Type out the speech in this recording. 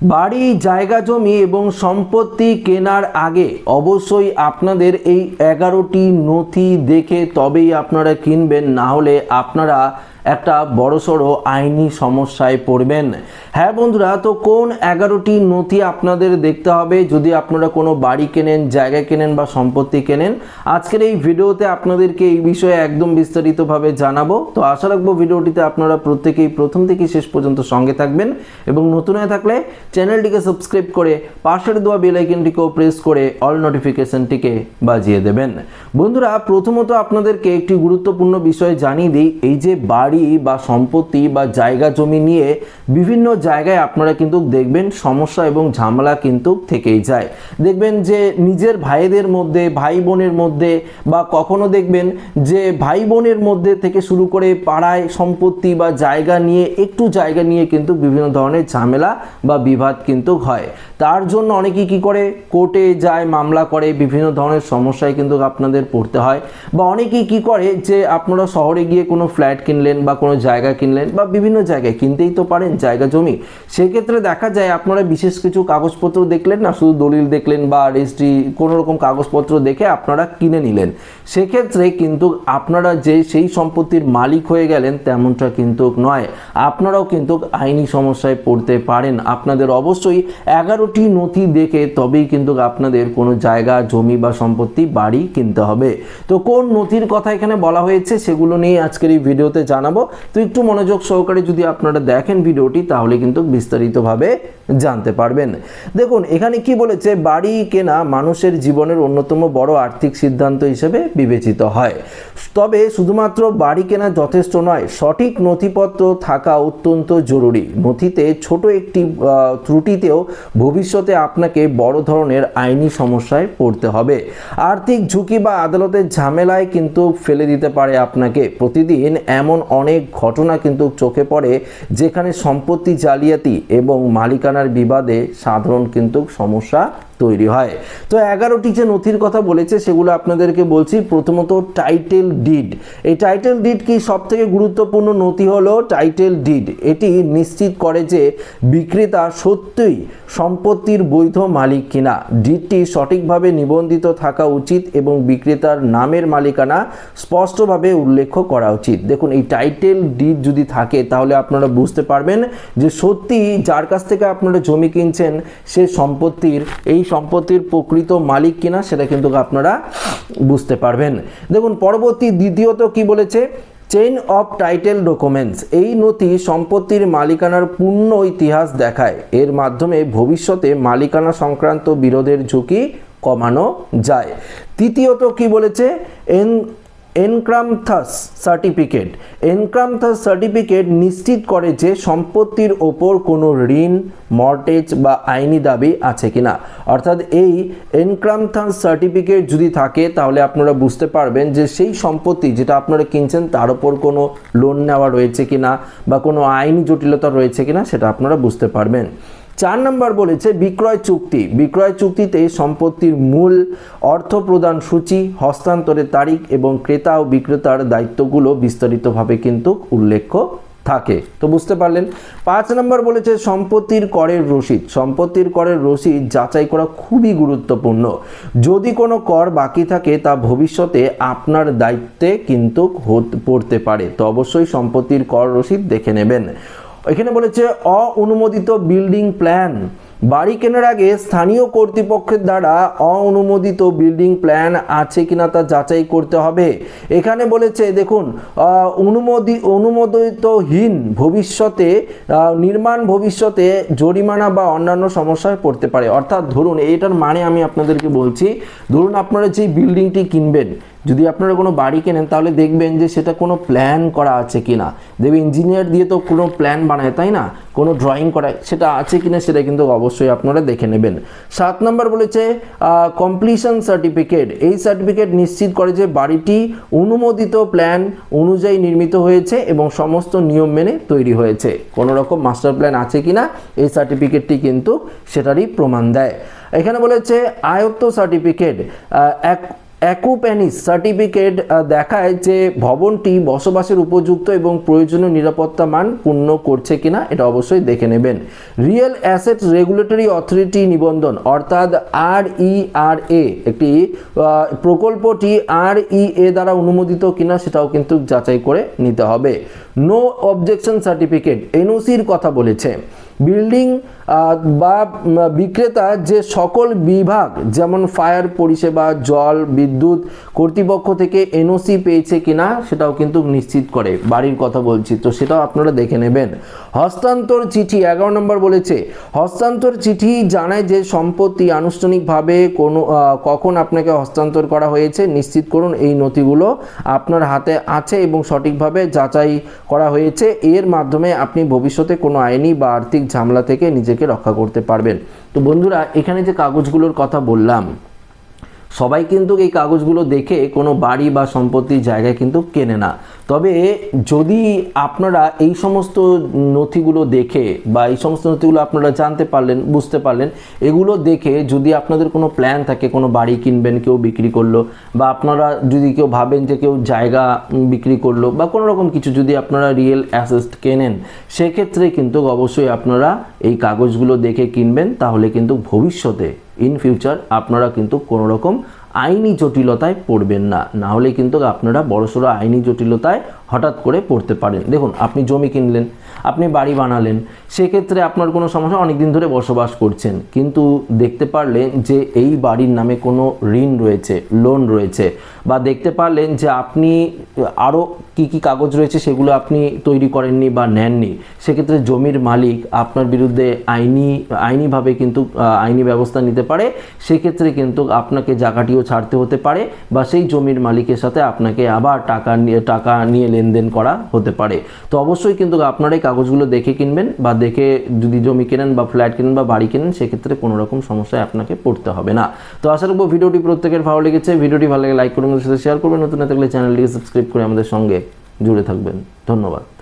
বাড়ি, জায়গা জমি এবং সম্পত্তি কেনার আগে অবশ্যই আপনাদের এই 11টি নথি দেখে তবেই আপনারা কিনবেন, না হলে আপনারা একটা বড়সড় আইনি সমস্যায় পড়বেন। হ্যাঁ বন্ধুরা, তো কোন 11টি নথি আপনাদের দেখতে হবে যদি আপনারা কোনো বাড়ি কেনেন, জায়গা কেনেন বা সম্পত্তি কেনেন? আজকের এই ভিডিওতে আপনাদেরকে এই বিষয়ে একদম বিস্তারিতভাবে জানাবো। তো আশা রাখবো ভিডিওটিতে আপনারা প্রত্যেকেই প্রথম থেকে শেষ পর্যন্ত সঙ্গে থাকবেন এবং নতুন হয়ে থাকলে চ্যানেলটিকে সাবস্ক্রাইব করে পাশের দেওয়া বেল আইকনটিকেও প্রেস করে অল নোটিফিকেশনটিকে বাজিয়ে দেবেন। বন্ধুরা, প্রথমত আপনাদেরকে একটি গুরুত্বপূর্ণ বিষয় জানিয়ে দিই। এই যে বাড়ি বা সম্পত্তি বা জায়গা জমি নিয়ে বিভিন্ন জায়গায় আপনারা কিন্তু দেখবেন সমস্যা এবং ঝামেলা কিন্তু থেকেই যায়। দেখবেন যে নিজের ভাইদের মধ্যে, ভাই বোনের মধ্যে, বা কখনো দেখবেন যে ভাই বোনের মধ্যে থেকে শুরু করে পাড়ায় সম্পত্তি বা জায়গা নিয়ে, একটু জায়গা নিয়ে কিন্তু বিভিন্ন ধরনের ঝামেলা বা বিবাদ কিন্তু হয়। তার জন্য অনেকেই কি করে, কোর্টে যায়, মামলা করে, বিভিন্ন ধরনের সমস্যায় কিন্তু আপনাদের পড়তে হয়। বা অনেকেই কি করে যে আপনারা শহরে গিয়ে কোনো ফ্ল্যাট কিনলেন বা কোনো জায়গা কিনলেন, বা বিভিন্ন জায়গায় কিনতেই তো পারেন জায়গা জমি, সেক্ষেত্রে দেখা যায় আপনারা বিশেষ কিছু কাগজপত্র দেখলেন না, শুধু দলিল দেখলেন বা রেজিস্ট্রি কোনো রকম কাগজপত্র দেখে আপনারা কিনে নিলেন। সেক্ষেত্রে কিন্তু আপনারা যে সেই সম্পত্তির মালিক হয়ে গেলেন তেমনটা কিন্তু নয়, আপনারাও কিন্তু আইনি সমস্যায় পড়তে পারেন। আপনাদের অবশ্যই 11টি নথি দেখে তবেই কিন্তু আপনাদের কোনো জায়গা, জমি বা সম্পত্তি, বাড়ি কিনতে হবে। তো কোন নথির কথা এখানে বলা হয়েছে সেগুলো নিয়ে আজকের এই ভিডিওতে জানাবো। তো একটু মনোযোগ সহকারে যদি আপনারা দেখেন ভিডিওটি, তাহলে কিন্তু বিস্তারিতভাবে জানতে পারবেন। দেখুন এখানে কি বলেছে, বাড়ি কেনা মানুষের জীবনের অন্যতম বড় আর্থিক সিদ্ধান্ত হিসেবে বিবেচিত হয়। তবে শুধুমাত্র বাড়ি কেনা যথেষ্ট নয়, সঠিক নথিপত্র থাকা অত্যন্ত জরুরি। নথিতে ছোট একটি ত্রুটিতেও ভবিষ্যতে আপনাকে বড় ধরনের আইনি সমস্যায় পড়তে হবে। আর্থিক ঝুঁকি বা আদালতের ঝামেলায় কিন্তু ফেলে দিতে পারে আপনাকে। প্রতিদিন এমন অনেক ঘটনা কিন্তু চোখে পড়ে যেখানে সম্পত্তি জালিয়াতি এবং মালিকানার বিবাদে সাধারণ কিন্তু সমস্যা তৈরি হয়। তো 11টি যে নথির কথা বলেছে সেগুলো আপনাদেরকে বলছি। প্রথমত টাইটেল ডিড। এই টাইটেল ডিড কি সব থেকে গুরুত্বপূর্ণ নথি হলো টাইটেল ডিড। এটি নিশ্চিত করে যে বিক্রেতা সত্যিই সম্পত্তির বৈধ মালিক কিনা। ডিডটি সঠিকভাবে নিবন্ধিত থাকা উচিত এবং বিক্রেতার নামের মালিকানা স্পষ্টভাবে উল্লেখ করা উচিত। দেখুন এই টাইটেল ডিড যদি থাকে তাহলে আপনারা বুঝতে পারবেন যে সত্যি যার কাছ থেকে আপনারা জমি কিনছেন সে সম্পত্তির প্রকৃত মালিক কিনা, সেটা কিন্তু আপনারা বুঝতে পারবেন। দেখুন পরবর্তী দ্বিতীয়ত কি বলেছে, চেইন অফ টাইটেল ডকুমেন্টস। এই নথি সম্পত্তির মালিকানার পূর্ণ ইতিহাস দেখায়। এর মাধ্যমে ভবিষ্যতে মালিকানা সংক্রান্ত বিরোধের ঝুঁকি কমানো যায়। তৃতীয়ত কি বলেছে, এনক্রামথাস সার্টিফিকেট। এনক্রামথাস সার্টিফিকেট নিশ্চিত করে যে সম্পত্তির ওপর কোনো ঋণ, মর্টেজ বা আইনি দাবি আছে কিনা। অর্থাৎ এই এনক্রামথাস সার্টিফিকেট যদি থাকে তাহলে আপনারা বুঝতে পারবেন যে সেই সম্পত্তি যেটা আপনারা কিনছেন তার ওপর কোনো লোন নেওয়া রয়েছে কিনা বা কোনো আইনি জটিলতা রয়েছে কিনা, সেটা আপনারা বুঝতে পারবেন। 4 নম্বর বলেছে বিক্রয় চুক্তি। বিক্রয় চুক্তিতে সম্পত্তির মূল, অর্থ প্রদান সূচি, হস্তান্তরের তারিখ এবং ক্রেতা ও বিক্রেতার দায়িত্বগুলো বিস্তারিতভাবে কিন্তু উল্লেখ থাকে। তো বুঝতে পারলেন। 5 নম্বর বলেছে সম্পত্তির করের রসিদ। সম্পত্তির করের রসিদ যাচাই করা খুবই গুরুত্বপূর্ণ। যদি কোনো কর বাকি থাকে তা ভবিষ্যতে আপনার দায়িত্বে কিন্তু পড়তে পারে। তো অবশ্যই সম্পত্তির কর রসিদ দেখে নেবেন। এখানে বলেছে অঅনুমোদিত বিল্ডিং প্ল্যান। বাড়ি কেনার আগে স্থানীয় কর্তৃপক্ষের দ্বারা অঅনুমোদিত বিল্ডিং প্ল্যান আছে কিনা তা যাচাই করতে হবে। এখানে বলেছে দেখুন অনুমোদিতহীন নির্মাণ ভবিষ্যতে জরিমানা বা অন্যান্য সমস্যায় পড়তে পারে। অর্থাৎ ধরুন এটার মানে আমি আপনাদেরকে বলছি, ধরুন আপনারা যেই বিল্ডিংটি কিনবেন, যদি আপনারা কোনো বাড়ি কেনেন তাহলে দেখবেন যে সেটা কোনো প্ল্যান করা আছে কিনা। দেখবেন ইঞ্জিনিয়ার দিয়ে তো কোনো প্ল্যান বানায়, তাই না, কোনো ড্রয়িং করায়, সেটা আছে কিনা সেটা কিন্তু অবশ্যই আপনারা দেখে নেবেন। 7 নম্বর বলেছে কমপ্লিশন সার্টিফিকেট। এই সার্টিফিকেট নিশ্চিত করে যে বাড়িটি অনুমোদিত প্ল্যান অনুযায়ী নির্মিত হয়েছে এবং সমস্ত নিয়ম মেনে তৈরি হয়েছে। কোনো রকম মাস্টার প্ল্যান আছে কিনা এই সার্টিফিকেটটি কিন্তু সেটারই প্রমাণ দেয়। এখানে বলেছে আয়ত্ত সার্টিফিকেট। অ্যাকুপ্যানিস সার্টিফিকেট দেখায় যে ভবনটি বসবাসের উপযুক্ত এবং প্রয়োজনীয় নিরাপত্তা মান পূর্ণ করছে কিনা, এটা অবশ্যই দেখে নেবেন। রিয়েল অ্যাসেট রেগুলেটরি অথরিটি নিবন্ধন অর্থাৎ RERA, একটি প্রকল্পটি REA দ্বারা অনুমোদিত কিনা সেটাও কিন্তু যাচাই করে নিতে হবে। নো অবজেকশন সার্টিফিকেট NOCর কথা বলেছে। বিল্ডিং বা বিক্রেতা যে সকল বিভাগ যেমন ফায়ার পরিষেবা, জল, বিদ্যুৎ কর্তৃপক্ষ থেকে NOC পেয়েছে কিনা সেটাও কিন্তু নিশ্চিত করে, বাড়ির কথা বলছি, তো সেটাও আপনারা দেখে নেবেন। হস্তান্তর চিঠি 11 নম্বর বলেছে, হস্তান্তর চিঠি জানায় যে সম্পত্তি আনুষ্ঠানিকভাবে কখন আপনাকে হস্তান্তর করা হয়েছে নিশ্চিত করুন এই নথিগুলো আপনার হাতে আছে এবং সঠিকভাবে যাচাই করা হয়েছে। এর মাধ্যমে আপনি ভবিষ্যতে কোনো আইনি বা আর্থিক ঝামেলা থেকে নিজেকে রক্ষা করতে পারবেন। তো বন্ধুরা, এখানে যে কাগজগুলোর কথা বললাম, সবাই কিন্তু এই কাগজগুলো দেখে কোনো বাড়ি বা সম্পত্তির জায়গায় কিন্তু কেনে না। তবে যদি আপনারা এই সমস্ত নথিগুলো দেখে বা এই সমস্ত নথিগুলো আপনারা জানতে পারলেন, বুঝতে পারলেন, এগুলো দেখে যদি আপনাদের কোনো প্ল্যান থাকে, কোনো বাড়ি কিনবেন, কেউ বিক্রি করলো, বা আপনারা যদি কেউ ভাবেন যে কেউ জায়গা বিক্রি করলো, বা কোনো রকম কিছু যদি আপনারা রিয়েল অ্যাসেট কেনেন, সেক্ষেত্রে কিন্তু অবশ্যই আপনারা এই কাগজগুলো দেখে কিনবেন। তাহলে কিন্তু ভবিষ্যতে ইন ফিউচার আপনারা কিন্তু কোনো রকম আইনি জটিলতায় পড়বেন না, না হলে কিন্তু আপনারা বড়সড় আইনি জটিলতায় হঠাৎ করে পড়তে পারেন। দেখুন, আপনি জমি কিনলেন, আপনি বাড়ি বানালেন, সেক্ষেত্রে আপনার কোনো সমস্যা, অনেক দিন ধরে বসবাস করছেন, কিন্তু দেখতে পারলেন যে এই বাড়ির নামে কোনো ঋণ রয়েছে, লোন রয়েছে, বা দেখতে পারলেন যে আপনি আরও কি কাগজ রয়েছে সেগুলো আপনি তৈরি করেননি বা নেননি, সেক্ষেত্রে জমির মালিক আপনার বিরুদ্ধে আইনিভাবে কিন্তু আইনি ব্যবস্থা নিতে পারে। সেক্ষেত্রে কিন্তু আপনাকে জায়গাটিও ছাড়তে হতে পারে, বা সেই জমির মালিকের সাথে আপনাকে আবার টাকা নিয়ে লেনদেন করা হতে পারে। তো অবশ্যই কিন্তু আপনারা এই কাগজগুলো দেখে কিনবেন, বা দেখে যদি জমি কেনেন বা ফ্ল্যাট কেনেন বা বাড়ি কেনেন, সেক্ষেত্রে কোনো রকম সমস্যায় আপনাকে পড়তে হবে না। তো আশা রাখবো ভিডিওটি প্রত্যেকের ভালো লেগেছে। ভিডিওটি ভালো লাগে লাইক করুন, সাথে শেয়ার করবেন, নতুন থাকলে চ্যানেলটিকে সাবস্ক্রাইব করে আমাদের সঙ্গে জুড়ে থাকবেন। ধন্যবাদ।